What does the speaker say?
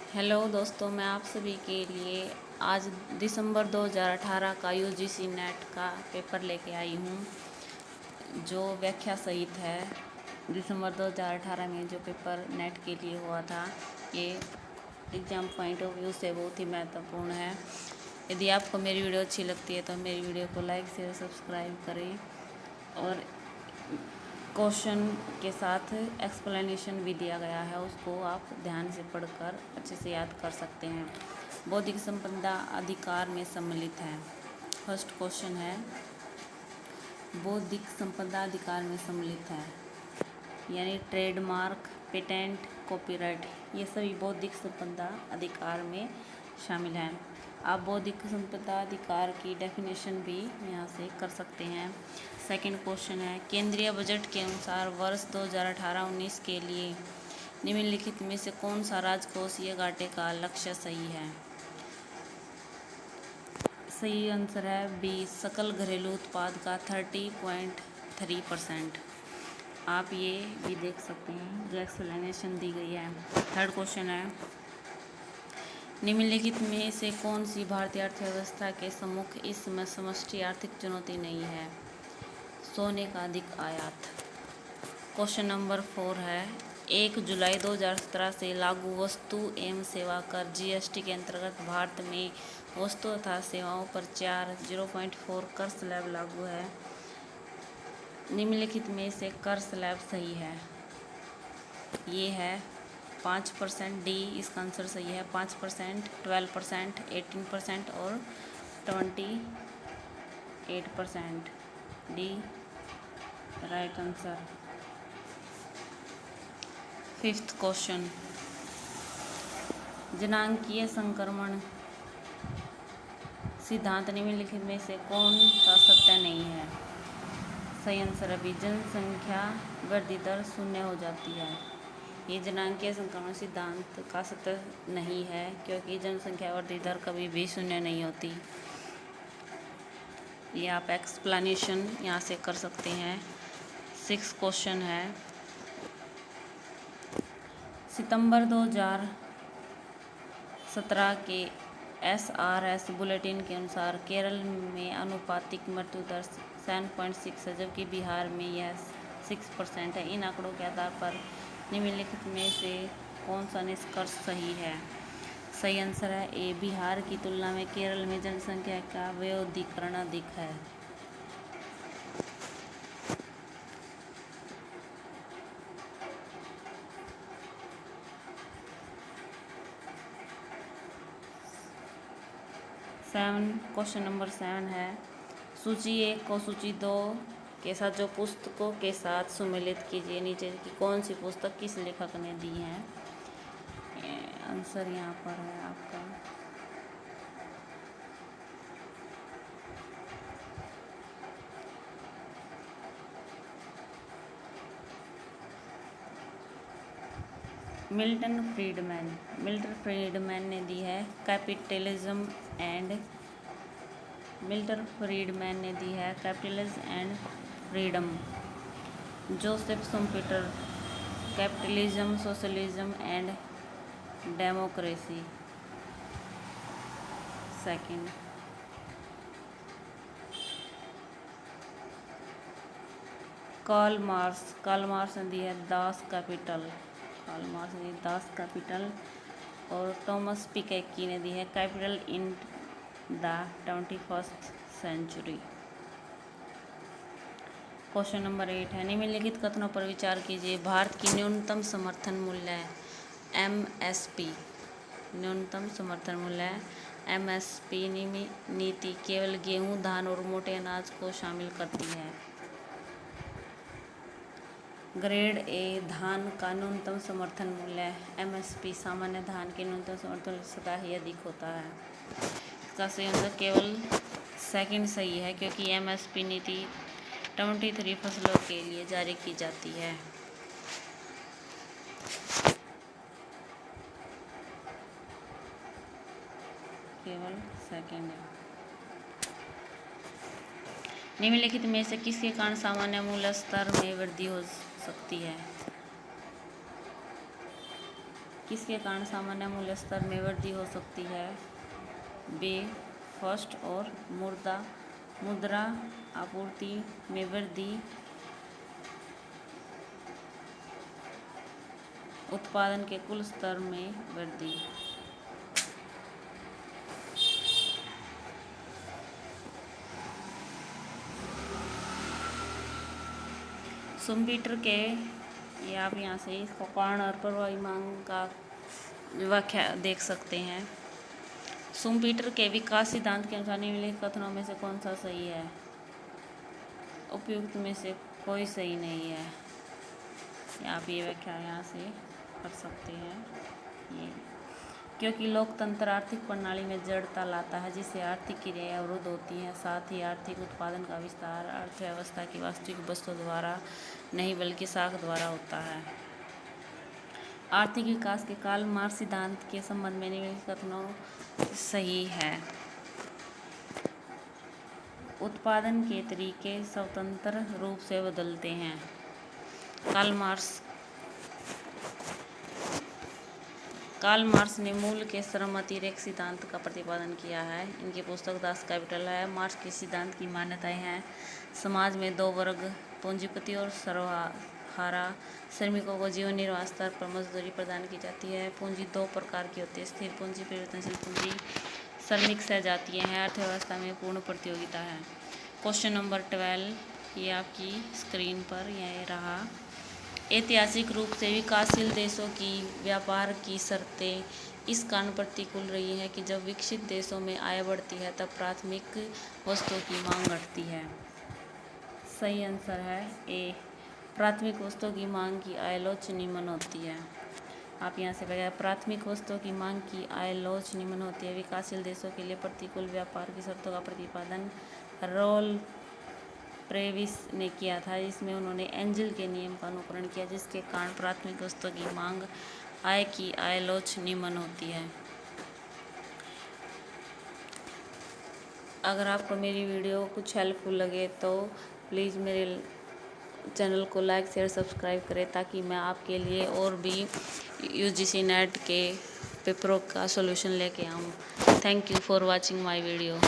Hello दोस्तों, मैं आप सभी के लिए आज दिसंबर 2018 का यूजीसी नेट का पेपर लेके आई हूँ, जो व्याख्या सहित है। दिसंबर 2018 में जो पेपर नेट के लिए हुआ था, ये एग्ज़ाम पॉइंट ऑफ व्यू से बहुत ही महत्वपूर्ण है। यदि आपको मेरी वीडियो अच्छी लगती है तो मेरी वीडियो को लाइक शेयर सब्सक्राइब करें, और क्वेश्चन के साथ एक्सप्लेनेशन भी दिया गया है, उसको आप ध्यान से पढ़कर अच्छे से याद कर सकते हैं। बौद्धिक संपदा अधिकार में सम्मिलित है। फर्स्ट क्वेश्चन है, बौद्धिक संपदा अधिकार में सम्मिलित है, यानी ट्रेडमार्क, पेटेंट, कॉपीराइट, ये सभी बौद्धिक संपदा अधिकार में शामिल हैं। आप बौद्धिक संपदा अधिकार की डेफिनेशन भी यहाँ से कर सकते हैं। सेकंड क्वेश्चन है, केंद्रीय बजट के अनुसार वर्ष 2018-19 के लिए निम्नलिखित में से कौन सा राजकोषीय घाटे का लक्ष्य सही है? सही आंसर है बी, सकल घरेलू उत्पाद का 30.3%। आप ये भी देख सकते हैं, जो एक्सप्लेनेशन दी गई है। थर्ड क्वेश्चन है, निम्नलिखित में से कौन सी भारतीय अर्थव्यवस्था के सम्मुख इस समय समष्टि आर्थिक चुनौती नहीं है? सोने का अधिक आयात। क्वेश्चन नंबर 4 है, 1 जुलाई 2017 से लागू वस्तु एवं सेवा कर जीएसटी के अंतर्गत भारत में वस्तु तथा सेवाओं पर 0.4 कर स्लैब लागू है। निम्नलिखित में से कर स्लैब सही है? ये है 5%, डी इसका आंसर सही है। 5%, 12%, 18% और 28%, D right answer. Fifth question, जनांकीय संक्रमण सिद्धांत निम्नलिखित में से कौन सा सत्य नहीं है? सही आंसर है बी, जनसंख्या वृद्धि दर शून्य हो जाती है। ये जनांकीय संक्रमण सिद्धांत का सत्य नहीं है, क्योंकि जनसंख्या वृद्धि दर कभी भी शून्य नहीं होती। ये आप एक्सप्लेनेशन यहाँ से कर सकते हैं। सिक्स क्वेश्चन है, सितंबर 2017 के SRS बुलेटिन के अनुसार केरल में अनुपातिक मृत्यु दर 7.6 है, जबकि बिहार में यह 6% है। इन आंकड़ों के आधार पर निम्नलिखित में से कौन सा निष्कर्ष सही है? सही आंसर है ए, बिहार की तुलना में केरल में जनसंख्या का वयोधिकरण अधिक है। क्वेश्चन नंबर 7 है, सूची 1 को सूची 2 के साथ जो पुस्तकों के साथ सम्मिलित कीजिए। नीचे की कौन सी पुस्तक किस लेखक ने दी है? आंसर यहाँ पर है आपका मिल्टन फ्रीडमैन। मिल्टन फ्रीडमैन ने दी है capitalism and freedom. Joseph Schumpeter, capitalism, socialism and democracy. Second, Karl Marx ने दी है दास कैपिटल। और टॉमस पिकेकी ने दी है capital in the 21st century. Question number 8 है, निम्नलिखित कथनों पर विचार कीजिए। भारत की न्यूनतम समर्थन मूल्य MSP, न्यूनतम समर्थन मूल्य MSP नीति केवल गेहूं, धान और मोटे अनाज को शामिल करती है। ग्रेड ए धान का न्यूनतम समर्थन मूल्य MSP सामान्य धान के न्यूनतम समर्थन मूल्य से ही अधिक होता है। इसका सही आंसर केवल सेकंड सही है, क्योंकि MSP नीति 23 फसलों के लिए जारी की जाती है। केवल सेकंड है। निम्नलिखित में से किसके कारण सामान्य मूल्य स्तर में वृद्धि हो सकती है? किसके कारण सामान्य मूल्य स्तर में वृद्धि हो सकती है? बी फर्स्ट और मुद्रा आपूर्ति में वृद्धि, उत्पादन के कुल स्तर में वृद्धि। शुम्पीटर के, ये आप यहाँ से इसका कारण और प्रभावी मांग का व्याख्या देख सकते हैं। शुम्पीटर के विकास सिद्धांत के अनुसार निम्नलिखित कथनों में से कौन सा सही है? उपयुक्त में से कोई सही नहीं है। आप ये व्याख्या यहाँ से कर सकते हैं। ये क्योंकि लोकतंत्र आर्थिक प्रणाली में जड़ता लाता है, जिससे आर्थिक क्रियाएं अवरुद्ध होती हैं। साथ ही आर्थिक उत्पादन का विस्तार अर्थव्यवस्था की वास्तविक वस्तु द्वारा नहीं बल्कि साख द्वारा होता है। आर्थिक विकास के कार्ल मार्क्स सिद्धांत के संबंध में निम्नलिखित कथनों सही है। उत्पादन के तरीके स्वतंत्र रूप से बदलते हैं। कार्ल मार्क्स ने मूल के श्रम अतिरेक सिद्धांत का प्रतिपादन किया है। इनकी पुस्तक दास कैपिटल है। मार्क्स के सिद्धांत की मान्यताएं हैं। समाज में दो वर्ग, पूंजीपति और सर्वहारा। श्रमिकों को जीवन निर्वाह स्तर पर मजदूरी प्रदान की जाती है। पूंजी दो प्रकार की होती है, स्थिर पूंजी, परिवर्तनशील पूंजी। श्रमिक सजातीय हैं। अर्थव्यवस्था में पूर्ण प्रतियोगिता है। क्वेश्चन नंबर 12, ये आपकी स्क्रीन पर यह रहा। ऐतिहासिक रूप से विकासशील देशों की व्यापार की शर्तें इस कारण प्रतिकूल रही है कि जब विकसित देशों में आय बढ़ती है तब प्राथमिक वस्तुओं की मांग घटती है। सही आंसर है ए, प्राथमिक वस्तुओं की मांग की आय लोच निम्न होती है। आप यहाँ से लगा, प्राथमिक वस्तुओं की मांग की आय लोच निम्न होती है। विकासशील देशों के लिए प्रतिकूल व्यापार की शर्तों का प्रतिपादन रोल प्रेविस ने किया था। इसमें उन्होंने एंजल के नियम का अनुकरण किया, जिसके कारण प्राथमिक वस्तुओं की मांग आय की आय लोच निम्न होती है। अगर आपको मेरी वीडियो कुछ हेल्पफुल लगे तो प्लीज़ मेरे चैनल को लाइक, शेयर, सब्सक्राइब करें, ताकि मैं आपके लिए और भी यूजीसी नेट के पेपरों का सॉल्यूशन लेके आऊँ। Thank you for watching my video.